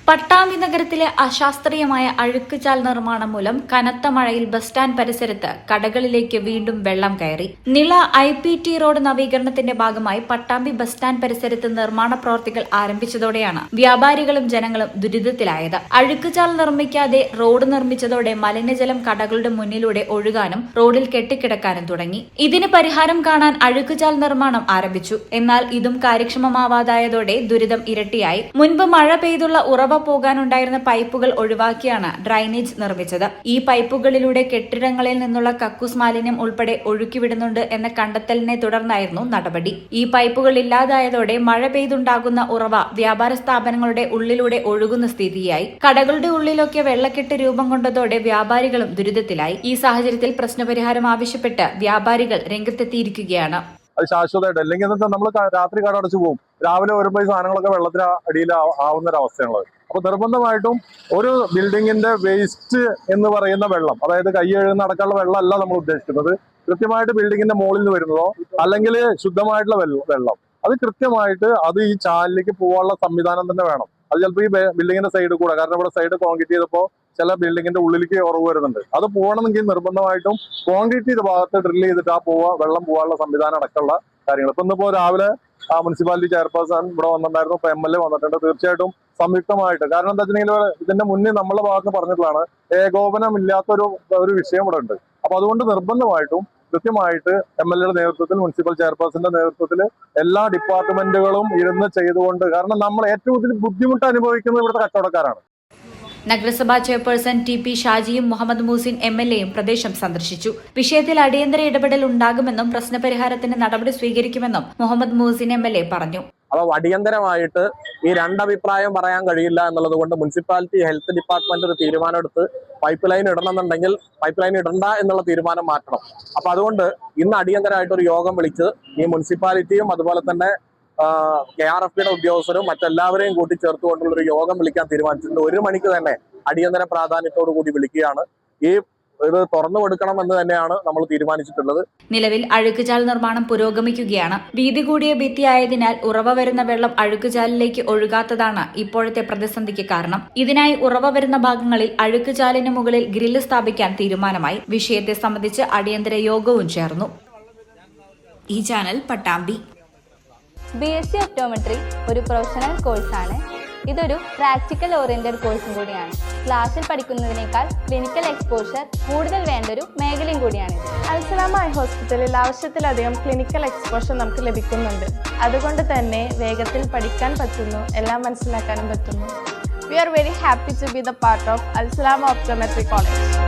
പട്ടാമ്പി നഗരത്തിലെ അശാസ്ത്രീയമായ അഴുക്കുചാൽ നിർമ്മാണം മൂലം കനത്ത മഴയിൽ ബസ് സ്റ്റാൻഡ് പരിസരത്ത് കടകളിലേക്ക് വീണ്ടും വെള്ളം കയറി. നിള IPT റോഡ് നവീകരണത്തിന്റെ ഭാഗമായി പട്ടാമ്പി ബസ് സ്റ്റാൻഡ് പരിസരത്ത് നിർമ്മാണ പ്രവൃത്തികൾ ആരംഭിച്ചതോടെയാണ് വ്യാപാരികളും ജനങ്ങളും ദുരിതത്തിലായത്. അഴുക്കുചാൽ നിർമ്മിക്കാതെ റോഡ് നിർമ്മിച്ചതോടെ മലിനജലം കടകളുടെ മുന്നിലൂടെ ഒഴുകാനും റോഡിൽ കെട്ടിക്കിടക്കാനും തുടങ്ങി. ഇതിന് പരിഹാരം കാണാൻ അഴുക്കുചാൽ നിർമ്മാണം ആരംഭിച്ചു. എന്നാൽ ഇതും കാര്യക്ഷമമാവാതായതോടെ ദുരിതം ഇരട്ടിയായി. മുൻപ് മഴ പെയ്തുള്ള ഉറവ പോകാനുണ്ടായിരുന്ന പൈപ്പുകൾ ഒഴിവാക്കിയാണ് ഡ്രൈനേജ് നിർമ്മിച്ചത്. ഈ പൈപ്പുകളിലൂടെ കെട്ടിടങ്ങളിൽ നിന്നുള്ള കക്കൂസ് മാലിന്യം ഉൾപ്പെടെ ഒഴുക്കിവിടുന്നുണ്ട് എന്ന കണ്ടെത്തലിനെ തുടർന്നായിരുന്നു നടപടി. ഈ പൈപ്പുകൾ ഇല്ലാതായതോടെ മഴ പെയ്തുണ്ടാകുന്ന ഉറവ വ്യാപാര സ്ഥാപനങ്ങളുടെ ഉള്ളിലൂടെ ഒഴുകുന്ന സ്ഥിതിയായി. കടകളുടെ ഉള്ളിലൊക്കെ വെള്ളക്കെട്ട് രൂപം കൊണ്ടതോടെ വ്യാപാരികളും ദുരിതത്തിലായി. ഈ സാഹചര്യത്തിൽ പ്രശ്നപരിഹാരം ആവശ്യപ്പെട്ട് വ്യാപാരികൾ രംഗത്തെത്തിയിരിക്കുകയാണ്. അത് ശാശ്വതമായിട്ട് അല്ലെങ്കിൽ നമ്മൾ രാത്രി കട അടച്ചു പോകും. രാവിലെ വരുമ്പോൾ ഈ സാധനങ്ങളൊക്കെ വെള്ളത്തിന് അടിയിൽ ആവുന്ന ഒരു അവസ്ഥയാണുള്ളത്. അപ്പൊ നിർബന്ധമായിട്ടും ഒരു ബിൽഡിങ്ങിന്റെ വേസ്റ്റ് എന്ന് പറയുന്ന വെള്ളം, അതായത് കൈ കഴുകുന്ന അടക്കമുള്ള വെള്ളമല്ല നമ്മൾ ഉദ്ദേശിക്കുന്നത്. കൃത്യമായിട്ട് ബിൽഡിങ്ങിന്റെ മുകളിൽ നിന്ന് വരുന്നതോ അല്ലെങ്കിൽ ശുദ്ധമായിട്ടുള്ള വെള്ളം അത് കൃത്യമായിട്ട് അത് ഈ ചാലിലേക്ക് പോകാനുള്ള സംവിധാനം തന്നെ വേണം. അത് ചിലപ്പോൾ ഈ ബിൽഡിങ്ങിന്റെ സൈഡ് കൂടെ, കാരണം ഇവിടെ സൈഡ് കോൺക്രീറ്റ് ചെയ്തപ്പോൾ ചില ബിൽഡിങ്ങിന്റെ ഉള്ളിലേക്ക് ഉറവ് വരുന്നുണ്ട്. അത് പോകണമെങ്കിൽ നിർബന്ധമായിട്ടും കോൺക്രീറ്റ് ചെയ്ത ഭാഗത്ത് ഡ്രിൽ ചെയ്തിട്ട് വെള്ളം പോകാനുള്ള സംവിധാനം അടക്കമുള്ള കാര്യങ്ങൾ. ഇപ്പൊ ഇന്നിപ്പോ രാവിലെ മുനിസിപ്പാലിറ്റി ചെയർപേഴ്സൺ ഇവിടെ വന്നിട്ടുണ്ടായിരുന്നു, ഇപ്പൊ MLA വന്നിട്ടുണ്ട്. തീർച്ചയായിട്ടും സംയുക്തമായിട്ട്, കാരണം എന്താ വെച്ചിട്ടുണ്ടെങ്കിൽ ഇതിന്റെ മുന്നേ നമ്മളെ ഭാഗത്ത് പറഞ്ഞിട്ടുള്ളതാണ്, ഏകോപനമില്ലാത്തൊരു വിഷയം ഇവിടെ ഉണ്ട്. അപ്പൊ അതുകൊണ്ട് നിർബന്ധമായിട്ടും കൃത്യമായിട്ട് MLAയുടെ നേതൃത്വത്തിൽ, മുനിസിപ്പൽ ചെയർപേഴ്സന്റെ നേതൃത്വത്തിൽ എല്ലാ ഡിപ്പാർട്ട്മെന്റുകളും ഇരുന്ന് ചെയ്തുകൊണ്ട്, കാരണം നമ്മൾ ഏറ്റവും കൂടുതൽ ബുദ്ധിമുട്ട് അനുഭവിക്കുന്നത് ഇവിടുത്തെ കച്ചവടക്കാരാണ്. നഗരസഭാ ചെയർപേഴ്സൺ TP ഷാജിയും മുഹമ്മദ് മൂസിൻ MLAയും പ്രദേശം സന്ദർശിച്ചു. വിഷയത്തിൽ അടിയന്തര ഇടപെടൽ ഉണ്ടാകുമെന്നും പ്രശ്നപരിഹാരത്തിന് നടപടി സ്വീകരിക്കുമെന്നും മുഹമ്മദ് മൂസിൻ MLA പറഞ്ഞു. അപ്പോൾ അടിയന്തരമായിട്ട് ഈ രണ്ടഭിപ്രായം പറയാൻ കഴിയില്ല എന്നുള്ളത് കൊണ്ട് മുനിസിപ്പാലിറ്റി ഹെൽത്ത് ഡിപ്പാർട്ട്മെന്റ് ഒരു തീരുമാനമെടുത്ത് പൈപ്പ് ലൈൻ ഇടണമെന്നുണ്ടെങ്കിൽ പൈപ്പ് ലൈൻ ഇടണ്ട എന്നുള്ള തീരുമാനം മാറ്റണം. അപ്പൊ അതുകൊണ്ട് ഇന്ന് അടിയന്തരമായിട്ട് ഒരു യോഗം വിളിച്ച് ഈ മുനിസിപ്പാലിറ്റിയും അതുപോലെ തന്നെ KRFBയുടെ ഉദ്യോഗസ്ഥരും മറ്റെല്ലാവരെയും കൂട്ടിച്ചേർത്തുകൊണ്ടുള്ള ഒരു യോഗം വിളിക്കാൻ തീരുമാനിച്ചിട്ടുണ്ട്. 1 മണിക്ക് തന്നെ അടിയന്തര പ്രാധാന്യത്തോടു കൂടി വിളിക്കുകയാണ്. ഇത് തുറന്നു കൊടുക്കണമെന്ന് തന്നെയാണ് നമ്മൾ തീരുമാനിച്ചിട്ടുള്ളത്. നിലവിൽ അഴുക്കുചാൽ നിർമ്മാണം പുരോഗമിക്കുകയാണ്. വീതി കൂടിയ ഭിത്തിയായതിനാൽ ഉറവ വരുന്ന വെള്ളം അഴുക്കുചാലിലേക്ക് ഒഴുകാത്തതാണ് ഇപ്പോഴത്തെ പ്രതിസന്ധിക്ക് കാരണം. ഇതിനായി ഉറവ വരുന്ന ഭാഗങ്ങളിൽ അഴുക്കുചാലിന് മുകളിൽ ഗ്രില്ല് സ്ഥാപിക്കാൻ തീരുമാനമായി. വിഷയത്തെ സംബന്ധിച്ച് അടിയന്തര യോഗവും ചേർന്നു. ഈ ചാനൽ പട്ടാമ്പി. BSc ഒപ്റ്റോമെട്രി ഒരു പ്രൊഫഷണൽ കോഴ്സാണ്. ഇതൊരു പ്രാക്ടിക്കൽ ഓറിയന്റഡ് കോഴ്സും കൂടിയാണ്. ക്ലാസ്സിൽ പഠിക്കുന്നതിനേക്കാൾ ക്ലിനിക്കൽ എക്സ്പോഷർ കൂടുതൽ വേണ്ടൊരു മേഖലയും കൂടിയാണ്. അൽസലാമ ഐ ഹോസ്പിറ്റലിൽ ആവശ്യത്തിലധികം ക്ലിനിക്കൽ എക്സ്പോഷർ നമുക്ക് ലഭിക്കുന്നുണ്ട്. അതുകൊണ്ട് തന്നെ വേഗത്തിൽ പഠിക്കാൻ പറ്റുന്നു, എല്ലാം മനസ്സിലാക്കാനും പറ്റുന്നു. We are very happy to be the part of Al Salama Optometry College.